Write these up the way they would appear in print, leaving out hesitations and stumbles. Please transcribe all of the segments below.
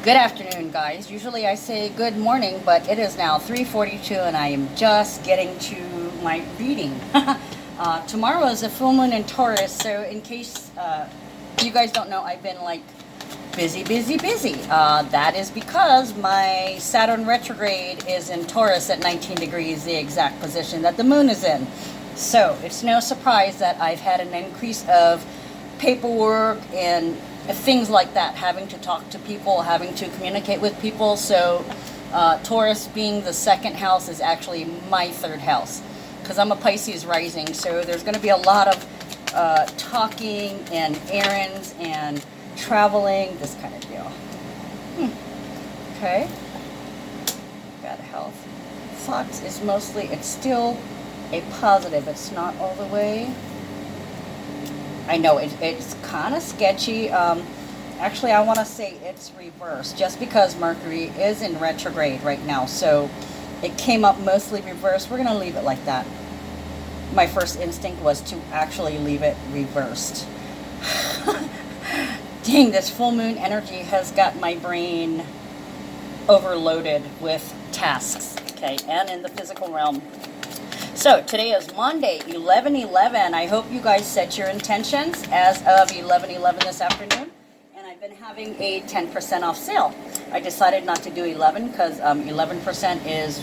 Good afternoon, guys. Usually I say good morning, but it is now 3:42 and I am just getting to my reading. Tomorrow is a full moon in Taurus, so in case you guys don't know, I've been like busy. That is because my Saturn retrograde is in Taurus at 19 degrees, the exact position that the moon is in. So it's no surprise that I've had an increase of paperwork and things like that, having to talk to people, having to communicate with people. So Taurus being the second house is actually my third house because I'm a Pisces rising, so there's going to be a lot of talking and errands and traveling, this kind of deal. Okay, got health. Thoughts is mostly, it's still a positive, it's not all the way. I know it's kind of sketchy. Actually, I want to say it's reversed just because Mercury is in retrograde right now. So it came up mostly reversed. We're going to leave it like that. My first instinct was to actually leave it reversed. Dang, this full moon energy has got my brain overloaded with tasks, okay, and in the physical realm. So today is Monday, 11/11. I hope you guys set your intentions as of 11/11 this afternoon. And I've been having a 10% off sale. I decided not to do 11 because 11% is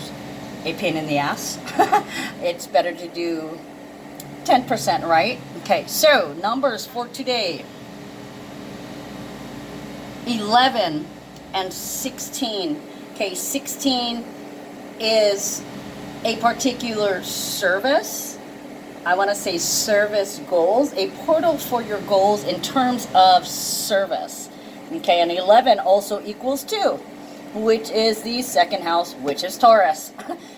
a pain in the ass. It's better to do 10%, right? Okay, so numbers for today. 11 and 16. Okay, 16 is a particular service. I want to say service goals, a portal for your goals in terms of service. Okay, and 11 also equals 2, which is the second house, which is Taurus.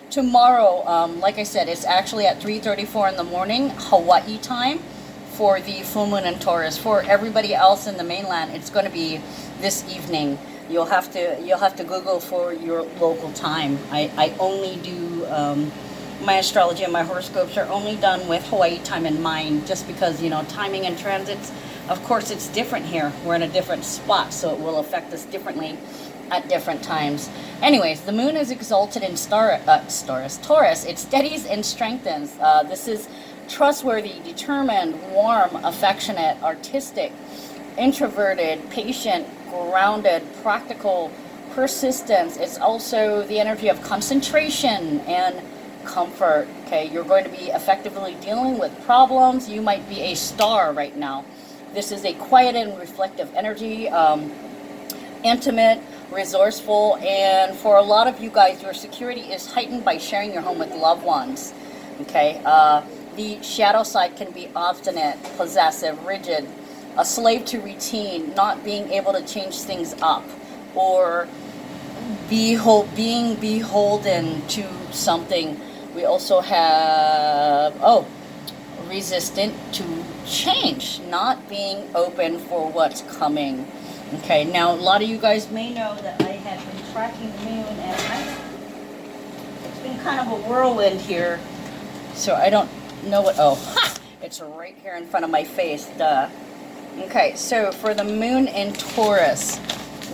Tomorrow, like I said, it's actually at 3:34 in the morning, Hawaii time, for the full moon in Taurus. For everybody else in the mainland, it's going to be this evening. You'll have to Google for your local time. I only do my astrology and my horoscopes are only done with Hawaii time in mind, just because, you know, timing and transits, of course, it's different here. We're in a different spot, so it will affect us differently at different times. Anyways, the moon is exalted in Taurus. It steadies and strengthens. This is trustworthy, determined, warm, affectionate, artistic, introverted, patient, grounded, practical, persistence. It's also the energy of concentration and comfort. Okay, you're going to be effectively dealing with problems. You might be a star right now. This is a quiet and reflective energy, intimate, resourceful, and for a lot of you guys, your security is heightened by sharing your home with loved ones. Okay, the shadow side can be obstinate, possessive, rigid, a slave to routine, not being able to change things up, or being beholden to something. We also have, resistant to change, not being open for what's coming. Okay, now a lot of you guys may know that I had been tracking the moon, and it's been kind of a whirlwind here, so I don't know what, it's right here in front of my face, duh. Okay, so for the moon in Taurus,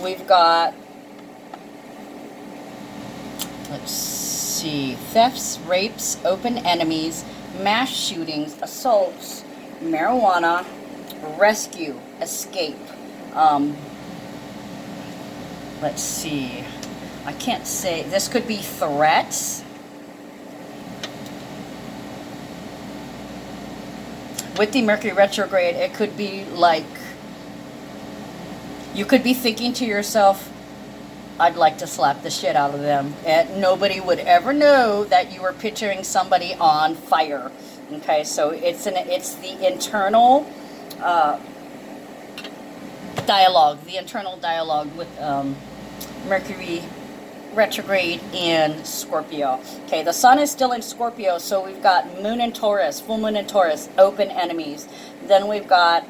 we've got, let's see, thefts, rapes, open enemies, mass shootings, assaults, marijuana, rescue, escape. Let's see, I can't say, this could be threats. With the Mercury retrograde, it could be like, you could be thinking to yourself, I'd like to slap the shit out of them. And nobody would ever know that you were picturing somebody on fire. Okay, so it's the internal dialogue with Mercury retrograde in Scorpio. Okay, the sun is still in Scorpio, so we've got moon in Taurus, full moon in Taurus, open enemies. Then we've got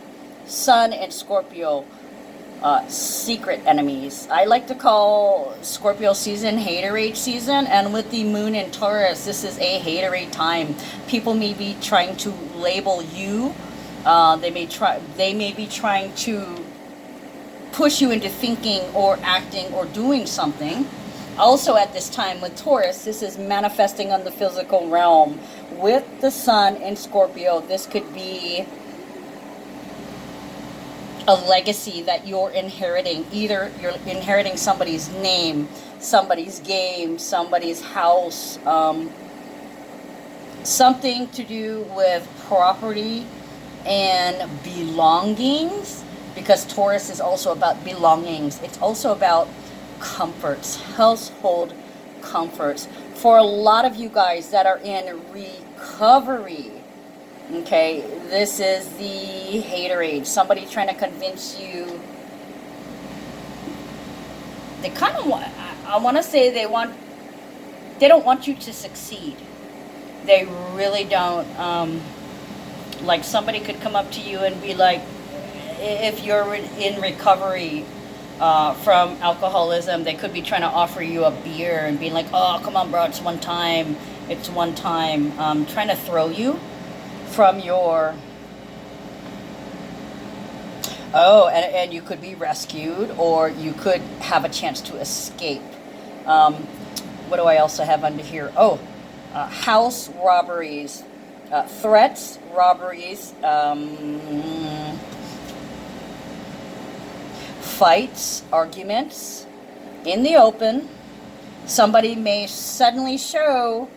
sun in Scorpio, secret enemies. I like to call Scorpio season haterade season, and with the moon in Taurus, this is a haterade time. People may be trying to label you. They may be trying to push you into thinking or acting or doing something. Also at this time with Taurus, this is manifesting on the physical realm. With the sun in Scorpio, this could be a legacy that you're inheriting. Either you're inheriting somebody's name, somebody's game, somebody's house, something to do with property and belongings, because Taurus is also about belongings. It's also about comforts, household comforts. For a lot of you guys that are in recovery, okay, this is the haterade. Somebody trying to convince you. They kind of want, I want to say they don't want you to succeed. They really don't. Like somebody could come up to you and be like, if you're in recovery from alcoholism, they could be trying to offer you a beer and being like, oh, come on, bro, it's one time. Trying to throw you from your, and you could be rescued, or you could have a chance to escape. What do I also have under here? House robberies, threats, robberies, fights, arguments in the open. Somebody may suddenly show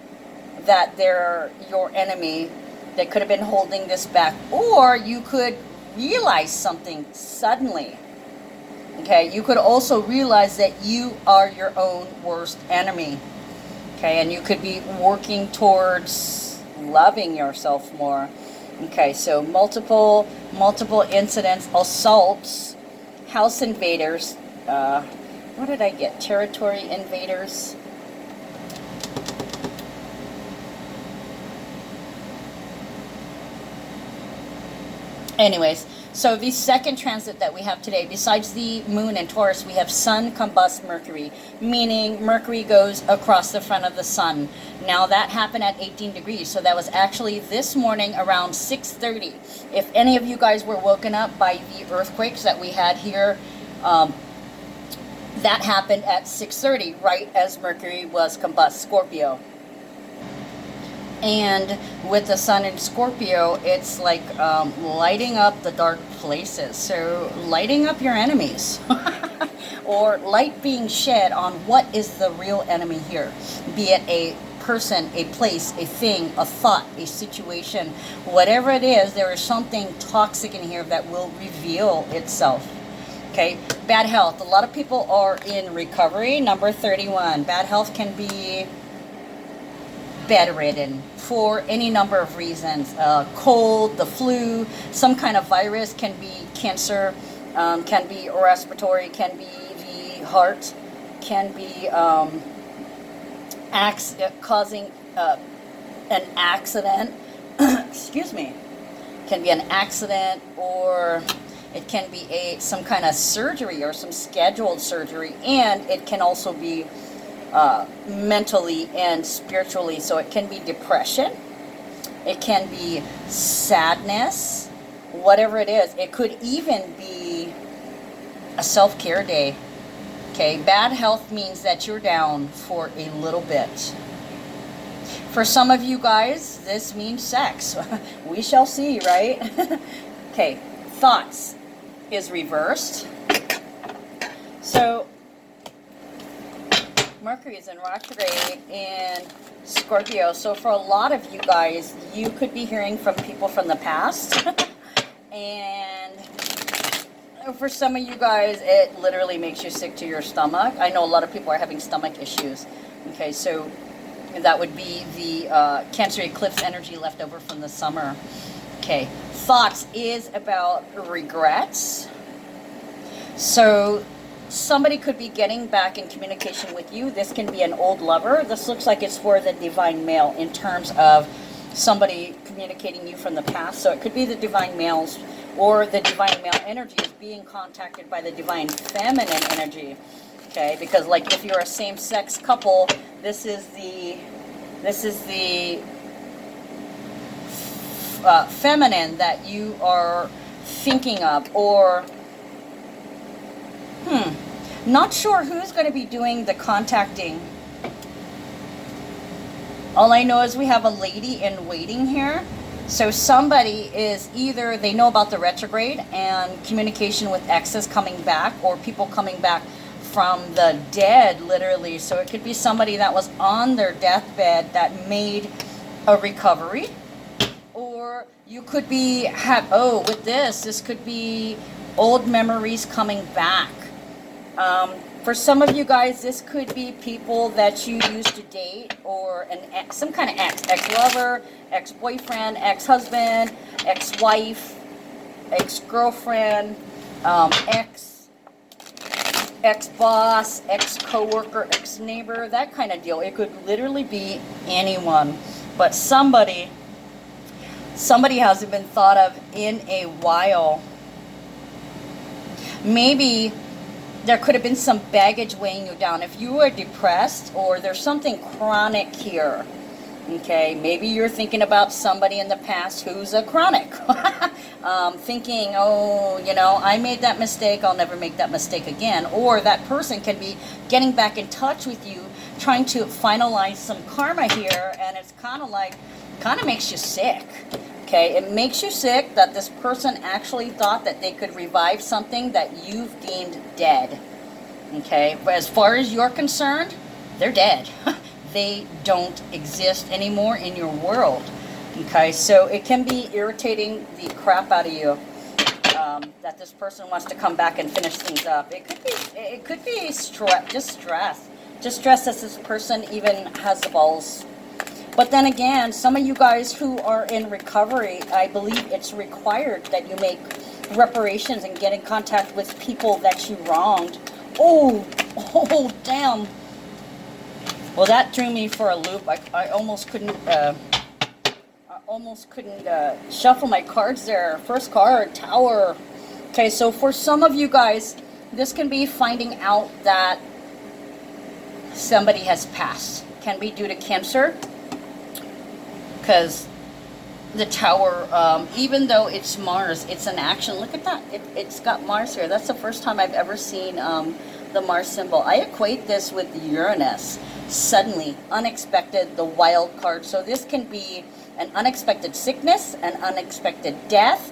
that they're your enemy. They could have been holding this back, or you could realize something suddenly. Okay, you could also realize that you are your own worst enemy. Okay, and you could be working towards loving yourself more. Okay, so multiple incidents, assaults, house invaders. What did I get? Territory invaders. Anyways, so the second transit that we have today, besides the moon and Taurus, we have sun combust Mercury, meaning Mercury goes across the front of the sun. Now that happened at 18 degrees, so that was actually this morning around 6:30. If any of you guys were woken up by the earthquakes that we had here, that happened at 6:30, right as Mercury was combust Scorpio. And with the sun in Scorpio, it's like lighting up the dark places. So lighting up your enemies. Or light being shed on what is the real enemy here. Be it a person, a place, a thing, a thought, a situation. Whatever it is, there is something toxic in here that will reveal itself. Okay, bad health. A lot of people are in recovery. Number 31. Bad health can be bedridden for any number of reasons. Cold, the flu, some kind of virus, can be cancer, can be respiratory, can be the heart, can be causing an accident. Excuse me. Can be an accident, or it can be some kind of surgery or some scheduled surgery, and it can also be mentally and spiritually. So it can be depression, it can be sadness, whatever it is. It could even be a self-care day. Okay, bad health means that you're down for a little bit. For some of you guys, this means sex. We shall see, right? Okay, thoughts is reversed. So Mercury is in retrograde in Scorpio. So for a lot of you guys, you could be hearing from people from the past. And for some of you guys, it literally makes you sick to your stomach. I know a lot of people are having stomach issues. Okay, so that would be the Cancer eclipse energy left over from the summer. Okay, thoughts is about regrets. So somebody could be getting back in communication with you. This can be an old lover. This looks like it's for the divine male in terms of somebody communicating you from the past. So it could be the divine males, or the divine male energy is being contacted by the divine feminine energy. Okay, because like if you're a same-sex couple, this is the feminine that you are thinking of, or Not sure who's going to be doing the contacting. All I know is we have a lady in waiting here. So somebody is either they know about the retrograde and communication with exes coming back, or people coming back from the dead, literally. So it could be somebody that was on their deathbed that made a recovery. Or you could be, with this could be old memories coming back. For some of you guys, this could be people that you used to date, or some kind of ex-lover, ex-boyfriend, ex-husband, ex-wife, ex-girlfriend, ex-boss, ex-coworker, ex-neighbor, that kind of deal. It could literally be anyone, but somebody hasn't been thought of in a while. Maybe there could have been some baggage weighing you down. If you are depressed, or there's something chronic here, okay, maybe you're thinking about somebody in the past who's a chronic. Thinking, oh, I made that mistake, I'll never make that mistake again. Or that person can be getting back in touch with you, trying to finalize some karma here, and it's kind of makes you sick. Okay, it makes you sick that this person actually thought that they could revive something that you've deemed dead. Okay, but as far as you're concerned, they're dead. They don't exist anymore in your world. Okay, so it can be irritating the crap out of you that this person wants to come back and finish things up. It could be just stress that this person even has the balls. But then again, some of you guys who are in recovery, I believe it's required that you make reparations and get in contact with people that you wronged. Oh, damn. Well, that threw me for a loop. I almost couldn't shuffle my cards there. First card, Tower. Okay, so for some of you guys, this can be finding out that somebody has passed. Can be due to cancer. Because the Tower, even though it's Mars, it's an action. Look at that. It's got Mars here. That's the first time I've ever seen the Mars symbol. I equate this with Uranus. Suddenly, unexpected, the wild card. So this can be an unexpected sickness, an unexpected death,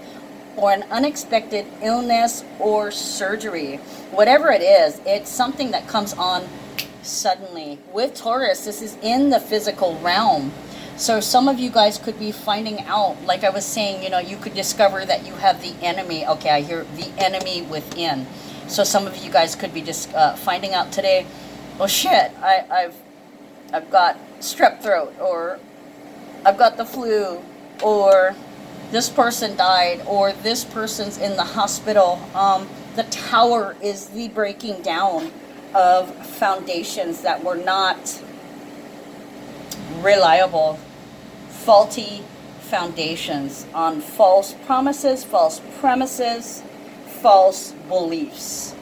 or an unexpected illness or surgery. Whatever it is, it's something that comes on suddenly. With Taurus, this is in the physical realm. So some of you guys could be finding out, like I was saying, you could discover that you have the enemy. Okay, I hear the enemy within. So some of you guys could be just finding out today, oh shit, I've got strep throat, or I've got the flu, or this person died, or this person's in the hospital. The Tower is the breaking down of foundations that were not reliable, faulty foundations on false promises, false premises, false beliefs.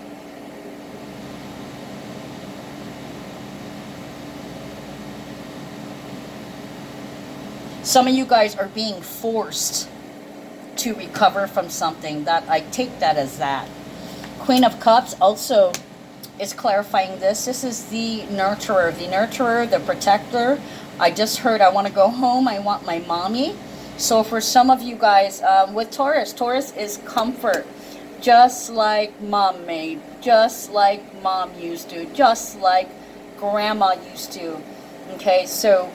Some of you guys are being forced to recover from something. That I take that as that. Queen of Cups also is clarifying this. This is the nurturer, the protector. I just heard I want to go home. I want my mommy. So for some of you guys, with Taurus is comfort. Just like mom made, just like mom used to, just like grandma used to. Okay, so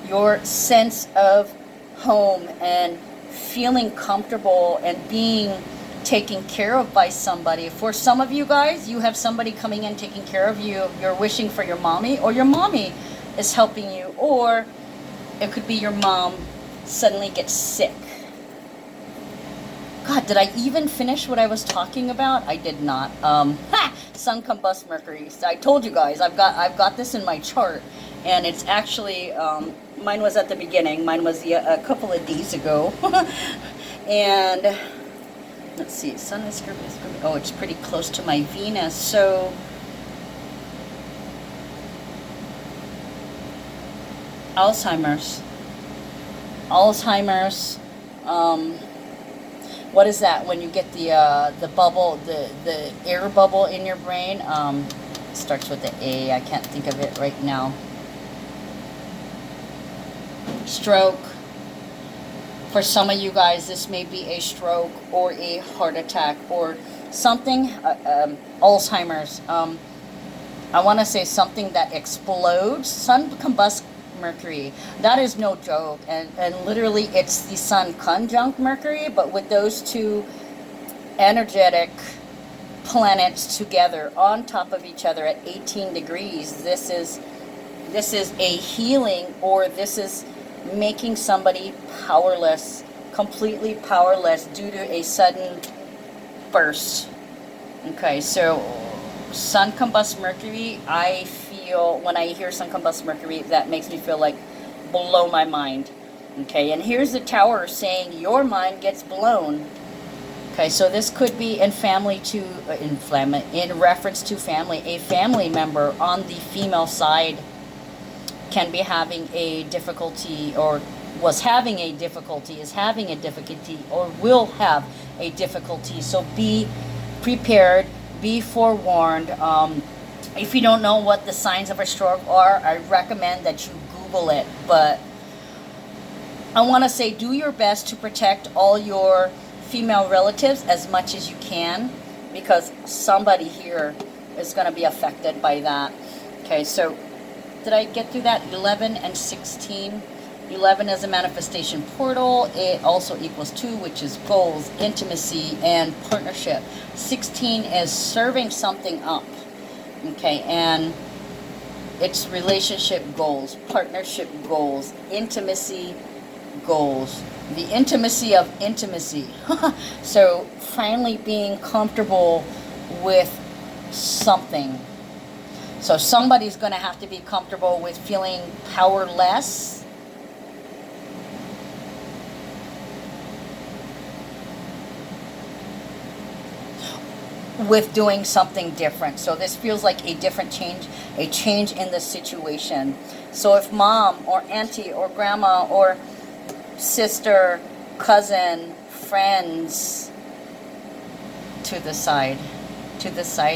your sense of home and feeling comfortable and being taken care of by somebody. For some of you guys, you have somebody coming in taking care of you. You're wishing for your mommy, or your mommy is helping you, or it could be your mom suddenly gets sick. God, did I even finish what I was talking about? I did not. Sun combust Mercury. So I told you guys, I've got this in my chart, and it's actually mine was at the beginning. Mine was a couple of days ago, and let's see, Sun is Scorpio. Oh, it's pretty close to my Venus, so Alzheimer's. what is that when you get the bubble, the air bubble in your brain? Starts with the A. I can't think of it right now. Stroke. For some of you guys, this may be a stroke or a heart attack or something, Alzheimer's. I want to say something that explodes. Sun combusts Mercury. That is no joke. And literally it's the sun conjunct Mercury, but with those two energetic planets together on top of each other at 18 degrees, this is a healing, or this is making somebody powerless, completely powerless due to a sudden burst. Okay, so sun combust Mercury, I feel, when I hear sun combust Mercury, that makes me feel like blow my mind. Okay, and here's the tower saying your mind gets blown. Okay, so this could be in family to, in reference to family. A family member on the female side can be having a difficulty, or was having a difficulty, is having a difficulty, or will have a difficulty. So be prepared, be forewarned. If you don't know what the signs of a stroke are, I recommend that you Google it. But I want to say do your best to protect all your female relatives as much as you can, because somebody here is going to be affected by that. Okay, so did I get through that? 11 and 16. 11 is a manifestation portal. It also equals 2, which is goals, intimacy, and partnership. 16 is serving something up. Okay, and it's relationship goals, partnership goals, intimacy goals. The intimacy of intimacy. So finally being comfortable with something. So somebody's going to have to be comfortable with feeling powerless. With doing something different. So this feels like a different change, a change in the situation. So if mom or auntie or grandma or sister, cousin, friends, to the side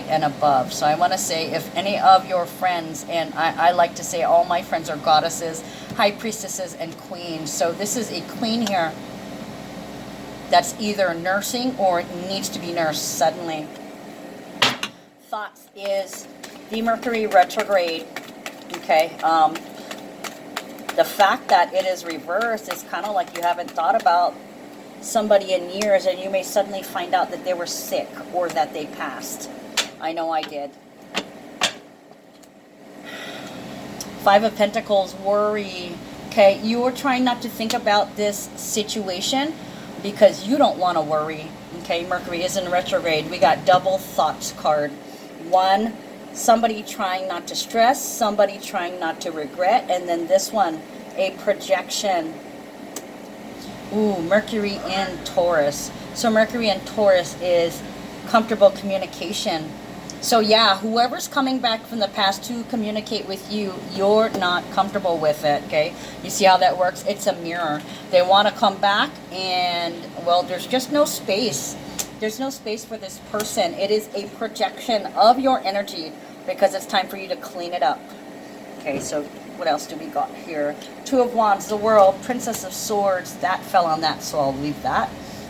and above. So I want to say, if any of your friends, and I like to say all my friends are goddesses, high priestesses, and queens. So this is a queen here that's either nursing or needs to be nursed suddenly. Thoughts is the Mercury retrograde. Okay, the fact that it is reversed is kind of like you haven't thought about somebody in years, and you may suddenly find out that they were sick or that they passed. I know I did. 5 of Pentacles, worry. Okay, you are trying not to think about this situation because you don't want to worry. Okay, Mercury is in retrograde. We got double thoughts card. 1, somebody trying not to stress, somebody trying not to regret, and then this one, a projection. Ooh, Mercury in Taurus. So Mercury in Taurus is comfortable communication. So yeah, whoever's coming back from the past to communicate with you, you're not comfortable with it, okay? You see how that works? It's a mirror. They want to come back and, well, there's just no space. There's no space for this person. It is a projection of your energy because it's time for you to clean it up. Okay, so what else do we got here? 2 of Wands, the World, Princess of Swords. That fell on that, so I'll leave that.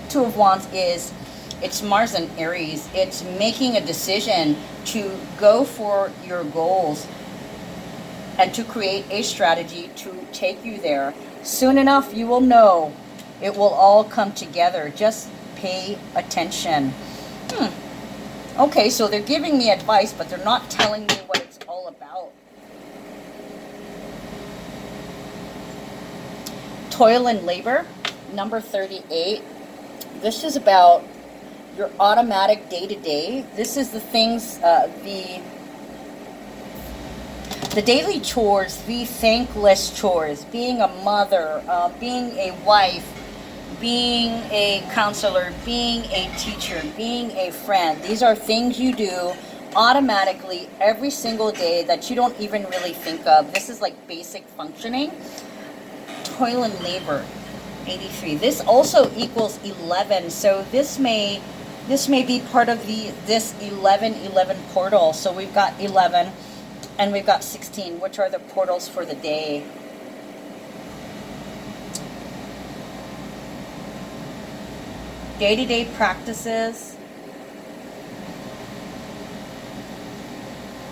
2 of Wands is, it's Mars and Aries. It's making a decision to go for your goals and to create a strategy to take you there. Soon enough, you will know. It will all come together. Just pay attention. Okay, so they're giving me advice, but they're not telling me what it's all about. Toil and labor, number 38. This is about your automatic day-to-day. This is the things, the daily chores, the thankless chores, being a mother, being a wife, being a counselor, being a teacher, being a friend. These are things you do automatically every single day that you don't even really think of. This is like basic functioning. Toil and labor. 83. This also equals 11. So this may be part of this 11 portal. So we've got 11 and we've got 16, which are the portals for the day. Day-to-day practices.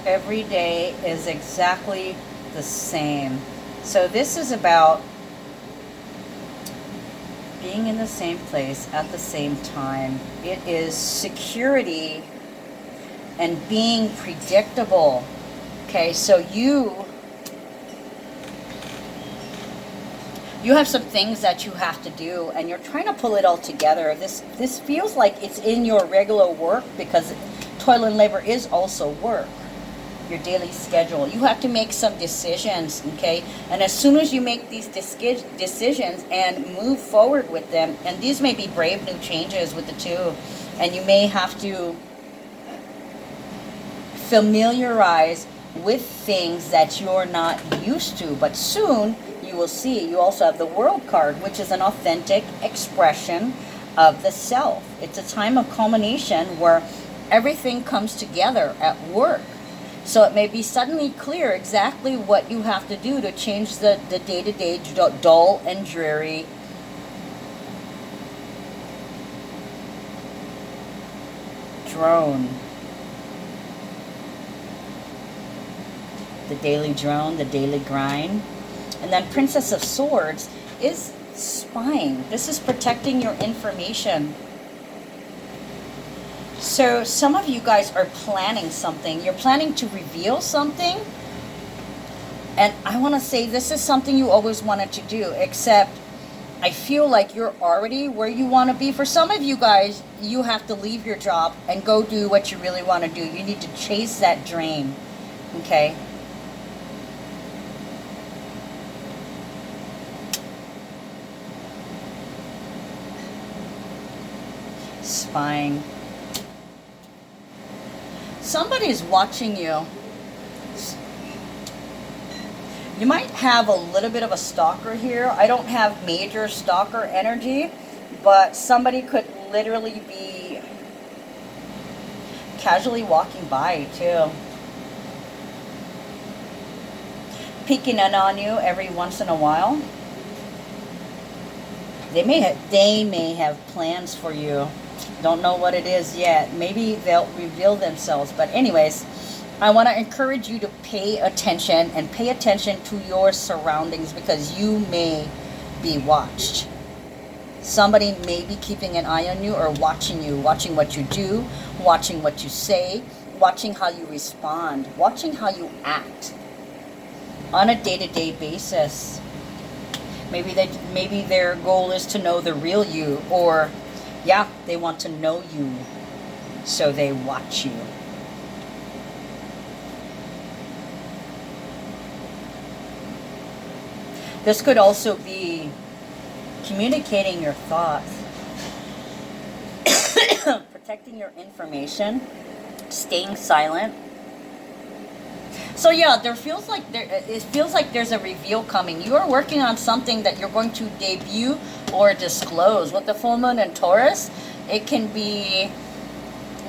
Every day is exactly the same. So this is about being in the same place at the same time. It is security and being predictable. Okay, so you have some things that you have to do and you're trying to pull it all together. This feels like it's in your regular work, because toil and labor is also work. Your daily schedule. You have to make some decisions, okay? And as soon as you make these decisions and move forward with them, and these may be brave new changes with the two, and you may have to familiarize with things that you're not used to, but soon you will see. You also have the World card, which is an authentic expression of the self. It's a time of culmination where everything comes together at work. So it may be suddenly clear exactly what you have to do to change the day-to-day dull and dreary drone. The daily drone, the daily grind. And then Princess of Swords is spying. This is protecting your information. So some of you guys are planning something. You're planning to reveal something. And I want to say this is something you always wanted to do, except I feel like you're already where you want to be. For some of you guys, you have to leave your job and go do what you really want to do. You need to chase that dream. Okay? Spying. Somebody's watching you. You might have a little bit of a stalker here. I don't have major stalker energy, but somebody could literally be casually walking by too. Peeking in on you every once in a while. They may have plans for you. Don't know what it is yet. Maybe they'll reveal themselves. But anyways, I want to encourage you to pay attention, and pay attention to your surroundings, because you may be watched. Somebody may be keeping an eye on you or watching you, watching what you do, watching what you say, watching how you respond, watching how you act on a day-to-day basis. Maybe their goal is to know the real you, or yeah, they want to know you, so they watch you. This could also be communicating your thoughts, protecting your information, staying silent. So yeah, it feels like there's a reveal coming. You are working on something that you're going to debut or disclose. With the full moon in Taurus, it can be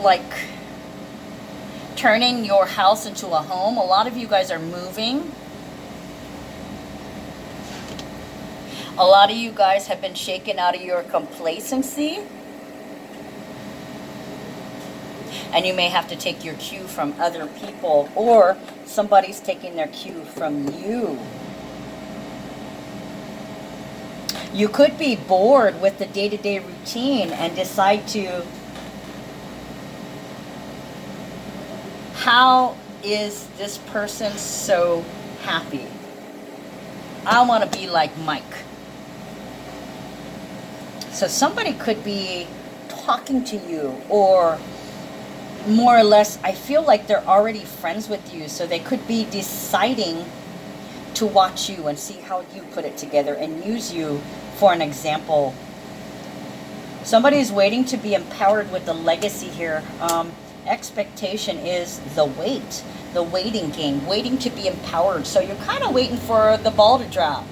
like turning your house into a home. A lot of you guys are moving. A lot of you guys have been shaken out of your complacency. And you may have to take your cue from other people, or somebody's taking their cue from you. You could be bored with the day-to-day routine and decide to, how is this person so happy? I want to be like Mike. So somebody could be talking to you, or more or less, I feel like they're already friends with you, so they could be deciding to watch you and see how you put it together and use you for an example. Somebody's waiting to be empowered with the legacy here. Expectation is the waiting game, waiting to be empowered. So you're kind of waiting for the ball to drop.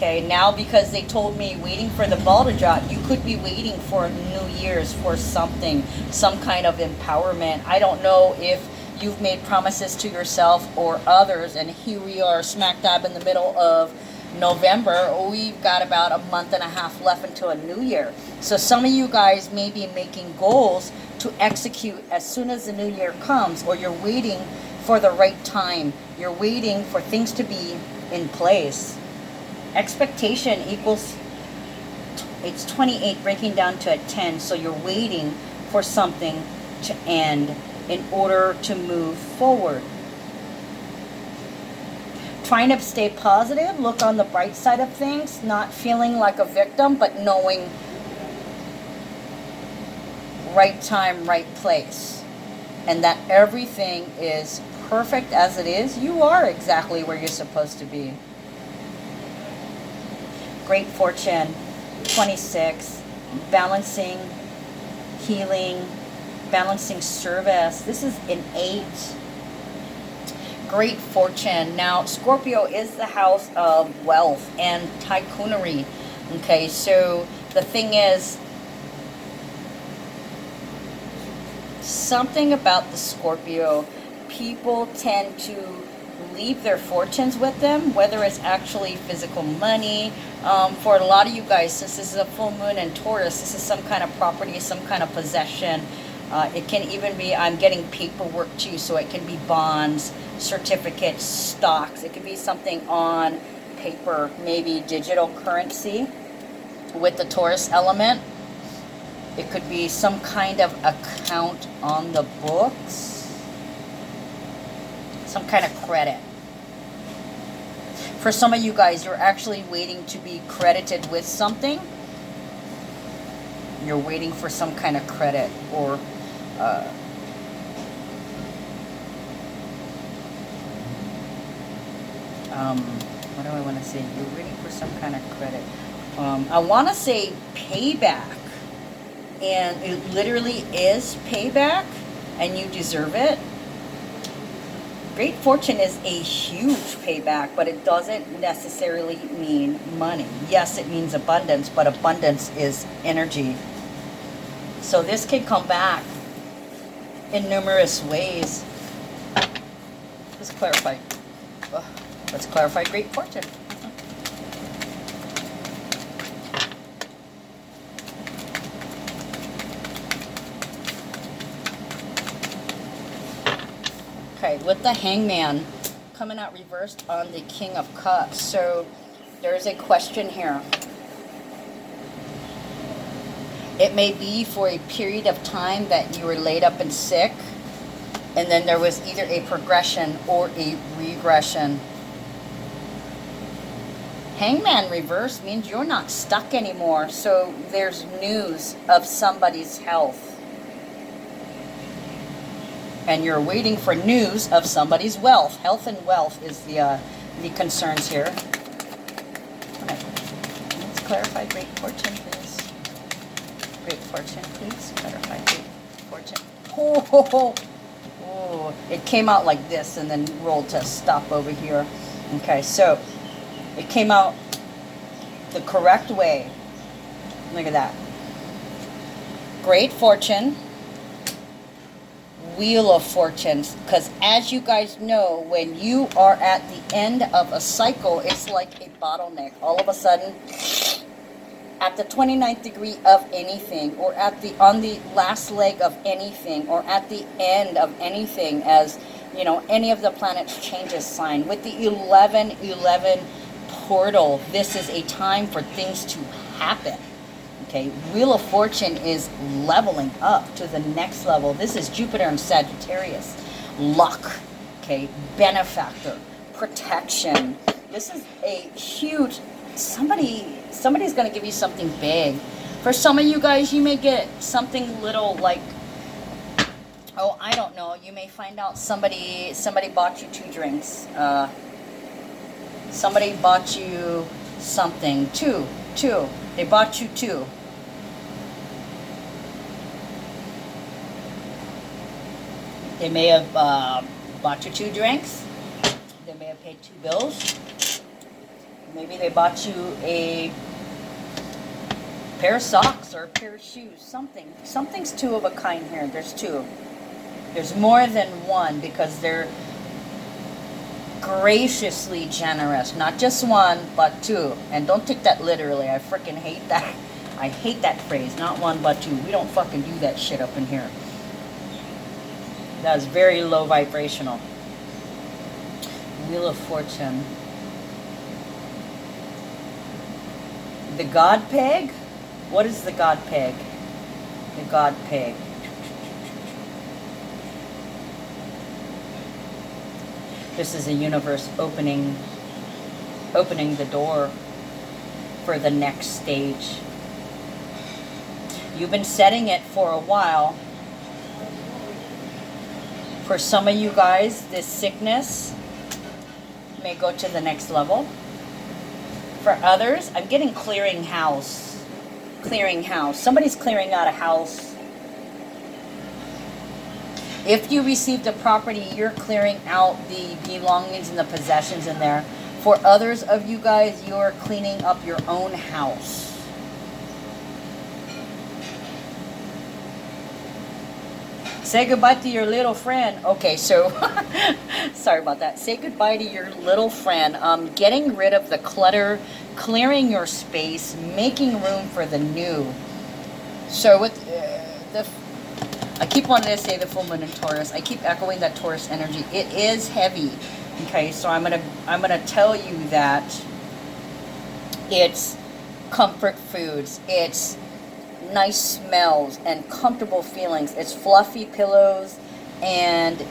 Okay, now because they told me waiting for the ball to drop, you could be waiting for New Year's for something, some kind of empowerment. I don't know if you've made promises to yourself or others, and here we are smack dab in the middle of November. We've got about a month and a half left until a new year. So some of you guys may be making goals to execute as soon as the new year comes, or you're waiting for the right time. You're waiting for things to be in place. Expectation equals, it's 28 breaking down to a 10, so you're waiting for something to end in order to move forward. Trying to stay positive, look on the bright side of things, not feeling like a victim, but knowing right time, right place, and that everything is perfect as it is. You are exactly where you're supposed to be. Great fortune, 26, balancing, healing, balancing service. This is an 8. Great fortune. Now, Scorpio is the house of wealth and tycoonery. Okay, so the thing is, something about the Scorpio, people tend to leave their fortunes with them, whether it's actually physical money. For a lot of you guys, since this is a full moon in Taurus, this is some kind of property, some kind of possession. It can even be, I'm getting paperwork too, so it can be bonds, certificates, stocks. It could be something on paper, maybe digital currency with the Taurus element. It could be some kind of account on the books, some kind of credit. For some of you guys, you're actually waiting to be credited with something. You're waiting for some kind of credit, or what do I want to say? You're waiting for some kind of credit. I want to say payback. And it literally is payback, and you deserve it. Great fortune is a huge payback, but it doesn't necessarily mean money. Yes, it means abundance, but abundance is energy. So this can come back in numerous ways. Let's clarify. Let's clarify great fortune. Okay, with the Hangman coming out reversed on the King of Cups. So there's a question here. It may be for a period of time that you were laid up and sick, and then there was either a progression or a regression. Hangman reverse means you're not stuck anymore. So there's news of somebody's health. And you're waiting for news of somebody's wealth. Health and wealth is the concerns here. All right. Let's clarify great fortune, please. Great fortune, please. Clarify great fortune. Oh, it came out like this and then rolled to a stop over here. Okay, so it came out the correct way. Look at that. Great fortune. Wheel of Fortunes, because as you guys know, when you are at the end of a cycle, it's like a bottleneck. All of a sudden, at the 29th degree of anything, or on the last leg of anything, or at the end of anything, as you know, any of the planets changes sign. With the 11-11 portal, this is a time for things to happen. Okay, Wheel of Fortune is leveling up to the next level. This is Jupiter and Sagittarius. Luck, okay, benefactor, protection. This is a huge, somebody's going to give you something big. For some of you guys, you may get something little like, oh, I don't know. You may find out somebody bought you 2 drinks. Somebody bought you something. Two. They bought you 2. They may have bought you 2 drinks. They may have paid 2 bills. Maybe they bought you a pair of socks or a pair of shoes. Something's two of a kind here. There's two. There's more than one because they're graciously generous. Not just one, but two. And don't take that literally. I freaking hate that. I hate that phrase. Not one, but two. We don't fucking do that shit up in here. That is very low vibrational. Wheel of Fortune. The God Peg? What is the God Peg? The God Peg. This is a universe opening the door for the next stage. You've been setting it for a while. For some of you guys, this sickness may go to the next level. For others, I'm getting clearing house. Clearing house. Somebody's clearing out a house. If you received a property, you're clearing out the belongings and the possessions in there. For others of you guys, you're cleaning up your own house. Say goodbye to your little friend. Okay, so sorry about that. Say goodbye to your little friend. Getting rid of the clutter, clearing your space, making room for the new. So with I keep wanting to say the full moon in Taurus. I keep echoing that Taurus energy. It is heavy. Okay, so I'm gonna tell you that it's comfort foods. It's nice smells and comfortable feelings. It's fluffy pillows and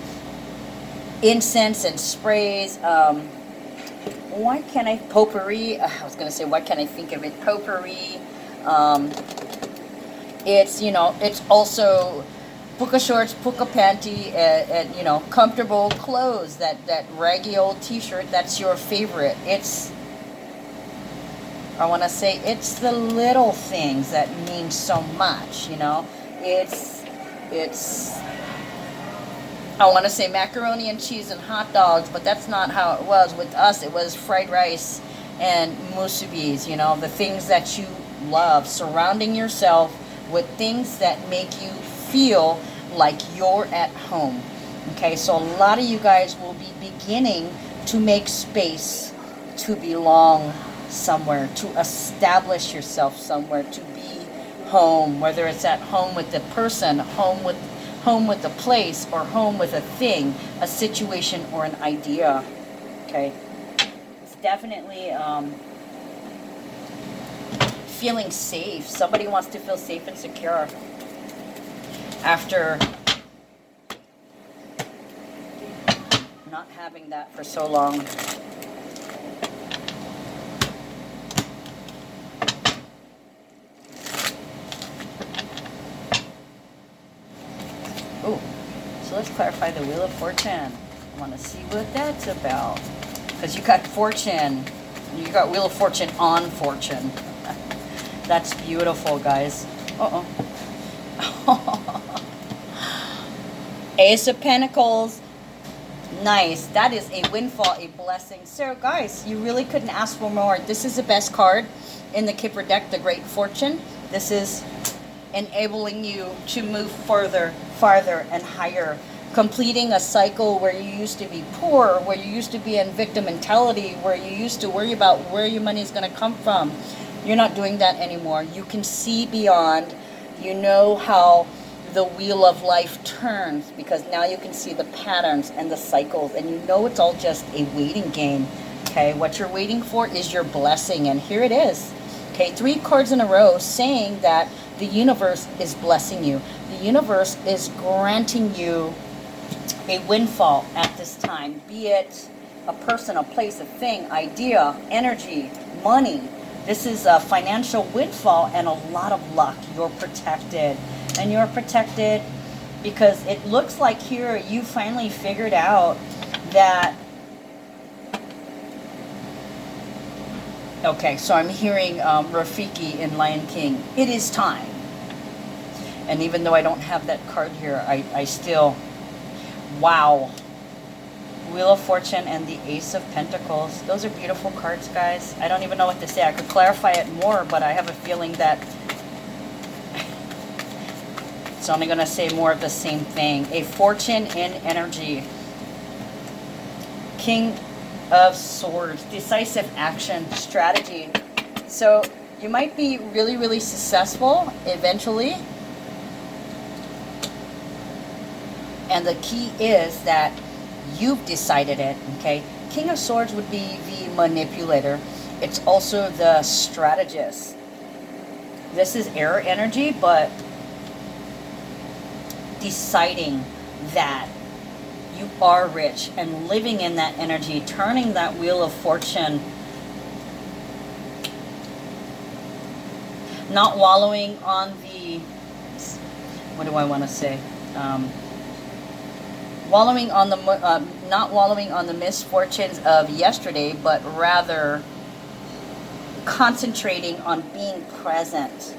incense and sprays. Why can't I potpourri? I was gonna say why can't I think of it? Potpourri. It's it's also puka shorts, puka panty, and comfortable clothes. That raggy old T-shirt. That's your favorite. I want to say it's the little things that mean so much, It's I want to say macaroni and cheese and hot dogs, but that's not how it was with us. It was fried rice and musubis, the things that you love, surrounding yourself with things that make you feel like you're at home. Okay, so a lot of you guys will be beginning to make space to belong somewhere, to establish yourself somewhere, to be home, whether it's at home with the person, home with the place, or home with a thing, a situation, or an idea. Okay, it's definitely feeling safe. Somebody wants to feel safe and secure after not having that for so long. Oh, so let's clarify the Wheel of Fortune. I want to see what that's about. Because you got Fortune. You got Wheel of Fortune on Fortune. That's beautiful, guys. Uh-oh. Ace of Pentacles. Nice. That is a windfall, a blessing. So, guys, you really couldn't ask for more. This is the best card in the Kipper deck, the Great Fortune. This is enabling you to move farther, and higher. Completing a cycle where you used to be poor, where you used to be in victim mentality, where you used to worry about where your money is going to come from. You're not doing that anymore. You can see beyond. You know how the wheel of life turns, because now you can see the patterns and the cycles, and you know it's all just a waiting game. Okay, what you're waiting for is your blessing, and here it is. Okay, 3 cards in a row saying that the universe is blessing you. The universe is granting you a windfall at this time, be it a person, a place, a thing, idea, energy, money. This is a financial windfall and a lot of luck. You're protected. And you're protected because it looks like here you finally figured out that. Okay, so I'm hearing Rafiki in Lion King. It is time. And even though I don't have that card here, I still, wow. Wheel of Fortune and the Ace of Pentacles. Those are beautiful cards, guys. I don't even know what to say. I could clarify it more, but I have a feeling that it's only going to say more of the same thing. A fortune in energy. King of Swords. Decisive action. Strategy. So you might be really, really successful eventually. And the key is that you've decided it, okay? King of Swords would be the manipulator. It's also the strategist. This is air energy, but deciding that you are rich and living in that energy, turning that wheel of fortune, not wallowing on the, what do I want to say? Wallowing on the, not wallowing on the misfortunes of yesterday, but rather concentrating on being present,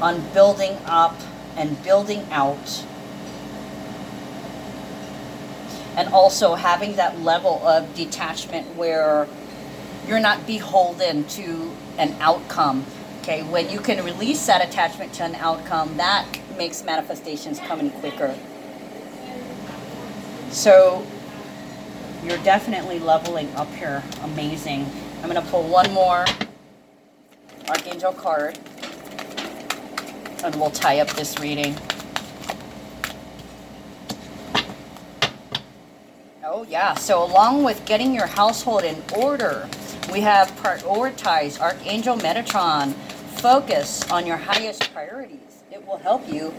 on building up and building out, and also having that level of detachment where you're not beholden to an outcome. Okay, when you can release that attachment to an outcome, that makes manifestations come in quicker. So you're definitely leveling up here. Amazing. I'm going to pull one more Archangel card and we'll tie up this reading. Oh yeah, so along with getting your household in order, we have prioritize Archangel Metatron. Focus on your highest priorities. It will help you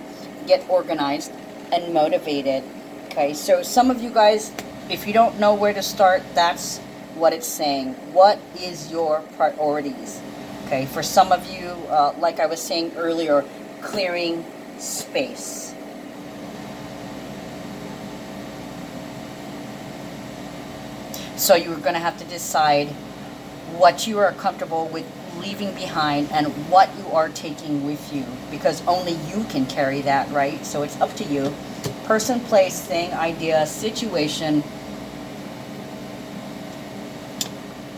get organized and motivated. Okay, so some of you guys, if you don't know where to start, that's what it's saying. What is your priorities? Okay, for some of you, like I was saying earlier, clearing space. So you're going to have to decide what you are comfortable with leaving behind and what you are taking with you, because only you can carry that, right? So it's up to you. Person, place, thing, idea, situation,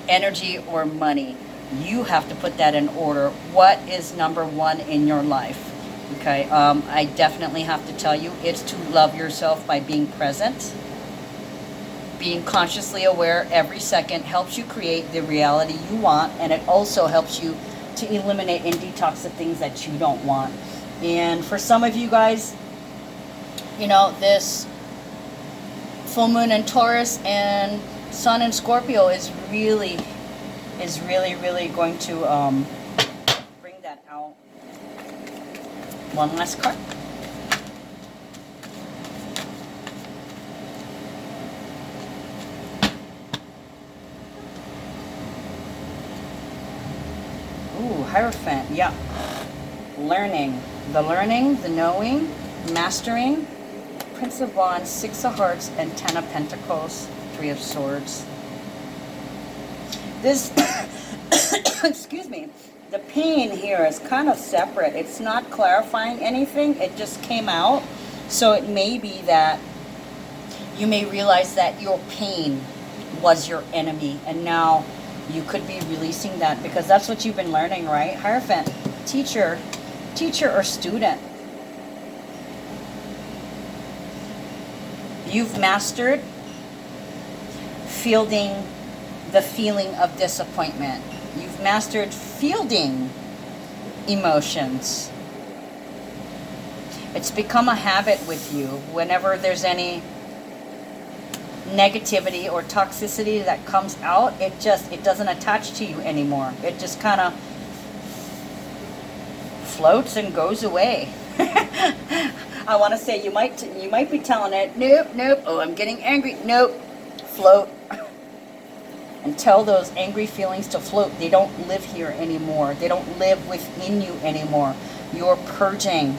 energy, or money. You have to put that in order. What is number one in your life? Okay, I definitely have to tell you, it's to love yourself by being present. Being consciously aware every second helps you create the reality you want, and it also helps you to eliminate and detox the things that you don't want. And for some of you guys, you know, this full moon in Taurus and sun in Scorpio is really going to bring that out. One last card. Ooh, Hierophant, yeah. Learning, the knowing, mastering. Prince of Wands, Six of Hearts, and Ten of Pentacles, Three of Swords. This, excuse me, the pain here is kind of separate. It's not clarifying anything. It just came out. So it may be that you may realize that your pain was your enemy, and now you could be releasing that, because that's what you've been learning, right? Hierophant, teacher or student. You've mastered fielding the feeling of disappointment. You've mastered fielding emotions. It's become a habit with you. Whenever there's any negativity or toxicity that comes out, it doesn't attach to you anymore. It just kind of floats and goes away. I want to say you might be telling it, nope, oh, I'm getting angry, nope, float. And tell those angry feelings to float. They don't live here anymore. They don't live within you anymore. You're purging,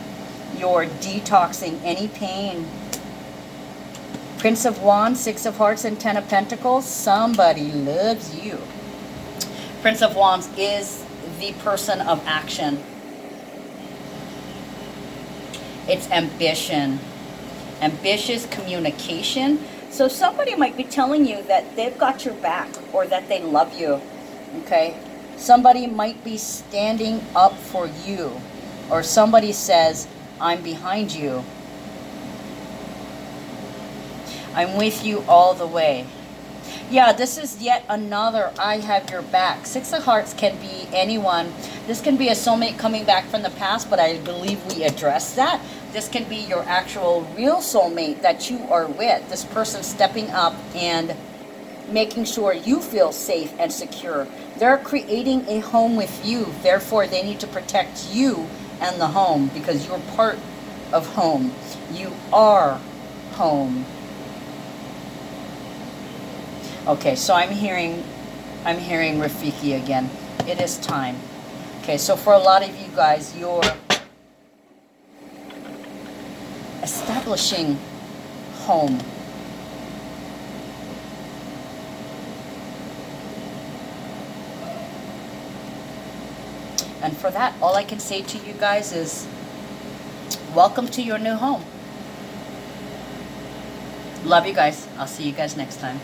you're detoxing any pain. Prince of Wands, Six of Hearts, and Ten of Pentacles. Somebody loves you. Prince of Wands is the person of action. It's ambition. Ambitious communication, So somebody might be telling you that they've got your back or that they love you. Okay? Somebody might be standing up for you. Or somebody says, I'm behind you. I'm with you all the way. Yeah, this is yet another I have your back. Six of Hearts can be anyone. This can be a soulmate coming back from the past, but I believe we addressed that. This can be your actual real soulmate that you are with. This person stepping up and making sure you feel safe and secure. They're creating a home with you. Therefore, they need to protect you and the home because you're part of home. You are home. Okay, so I'm hearing Rafiki again. It is time. Okay, so for a lot of you guys, you're establishing home. And for that, all I can say to you guys is, welcome to your new home. Love you guys. I'll see you guys next time.